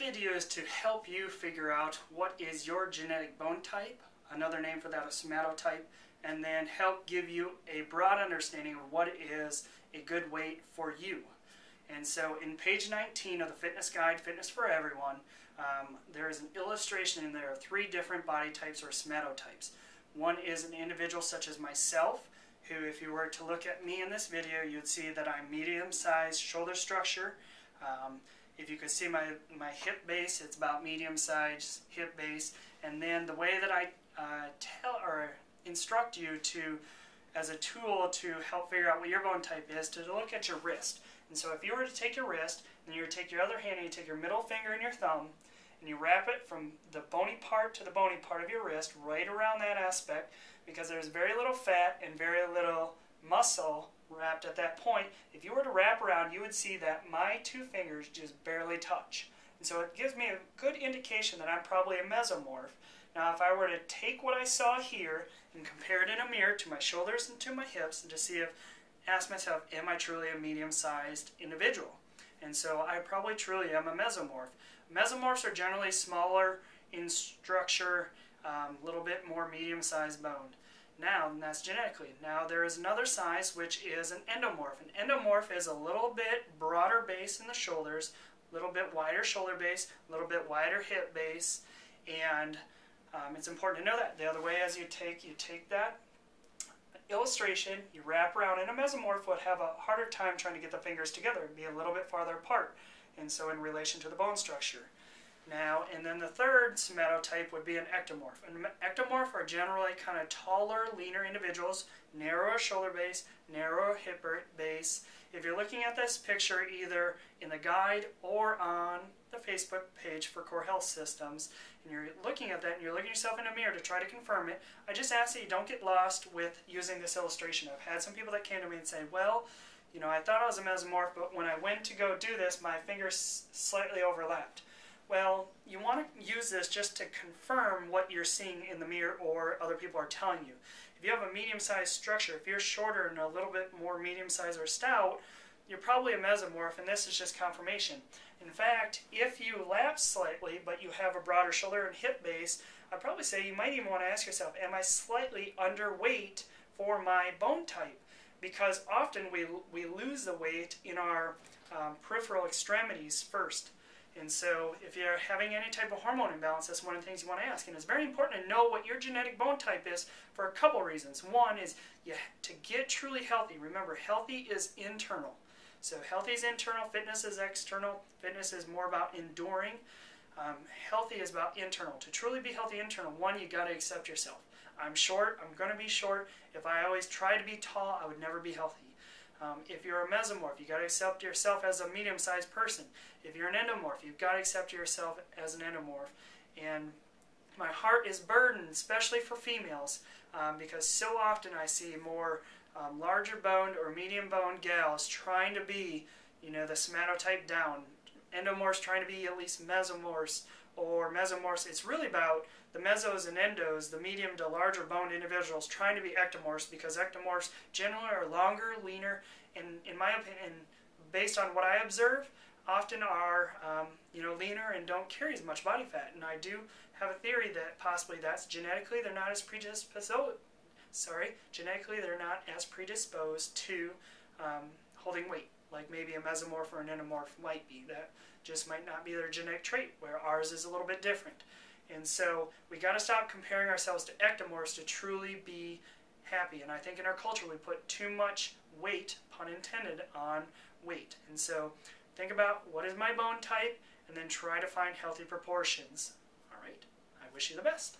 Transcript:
video is to help you figure out what is your genetic bone type, another name for that is somatotype, and then help give you a broad understanding of what is a good weight for you. And so in page 19 of the fitness guide, Fitness for Everyone, there is an illustration and there are 3 different body types or somatotypes. One is an individual such as myself, who if you were to look at me in this video, you'd see that I'm medium-sized shoulder structure. If you could see my hip base, it's about medium-sized hip base. And then the way that I tell or instruct you to, as a tool to help figure out what your bone type is, to look at your wrist. And so if you were to take your wrist, and you were to take your other hand and you take your middle finger and your thumb, and you wrap it from the bony part to the bony part of your wrist, right around that aspect, because there's very little fat and very little muscle wrapped at that point. If you were to wrap around, you would see that my 2 fingers just barely touch. And so it gives me a good indication that I'm probably a mesomorph. Now if I were to take what I saw here and compare it in a mirror to my shoulders and to my hips, and to see if, ask myself, am I truly a medium-sized individual? And so I probably truly am a mesomorph. Mesomorphs are generally smaller in structure, a little bit more medium-sized bone. Now, and that's genetically. Now there is another size which is an endomorph. An endomorph is a little bit broader base in the shoulders, a little bit wider shoulder base, a little bit wider hip base, and it's important to know that. The other way is you take that illustration, you wrap around, and a mesomorph would have a harder time trying to get the fingers together and be a little bit farther apart, and so in relation to the bone structure. Now, and then the third somatotype would be an ectomorph. An ectomorph are generally kind of taller, leaner individuals, narrower shoulder base, narrower hip base. If you're looking at this picture either in the guide or on the Facebook page for Core Health Systems, and you're looking at that and you're looking at yourself in a mirror to try to confirm it, I just ask that you don't get lost with using this illustration. I've had some people that came to me and say, well, you know, I thought I was a mesomorph, but when I went to go do this, my fingers slightly overlapped. Well, you want to use this just to confirm what you're seeing in the mirror or other people are telling you. If you have a medium-sized structure, if you're shorter and a little bit more medium-sized or stout, you're probably a mesomorph, and this is just confirmation. In fact, if you lapse slightly, but you have a broader shoulder and hip base, I'd probably say you might even want to ask yourself, am I slightly underweight for my bone type? Because often we lose the weight in our peripheral extremities first. And so if you're having any type of hormone imbalance, that's one of the things you want to ask. And it's very important to know what your genetic bone type is for a couple reasons. One is to get truly healthy. Remember, healthy is internal. So healthy is internal, fitness is external. Fitness is more about enduring. Healthy is about internal. To truly be healthy internal, one, you got to accept yourself. I'm short, I'm going to be short. If I always try to be tall, I would never be healthy. If you're a mesomorph, you've got to accept yourself as a medium-sized person. If you're an endomorph, you've got to accept yourself as an endomorph. And my heart is burdened, especially for females, because so often I see more larger boned or medium boned gals trying to be, you know, the somatotype down. Endomorphs trying to be at least mesomorphs or mesomorphs. It's really about the mesos and endos, the medium to larger boned individuals trying to be ectomorphs, because ectomorphs generally are longer, leaner, and in my opinion, based on what I observe, often are leaner and don't carry as much body fat. And I do have a theory that possibly that's genetically they're not as predisposed. Genetically they're not as predisposed to holding weight, like maybe a mesomorph or an endomorph might be. That just might not be their genetic trait, where ours is a little bit different. And so we got to stop comparing ourselves to ectomorphs to truly be happy. And I think in our culture we put too much weight, pun intended, on weight. And so think about what is my bone type, and then try to find healthy proportions. All right, I wish you the best.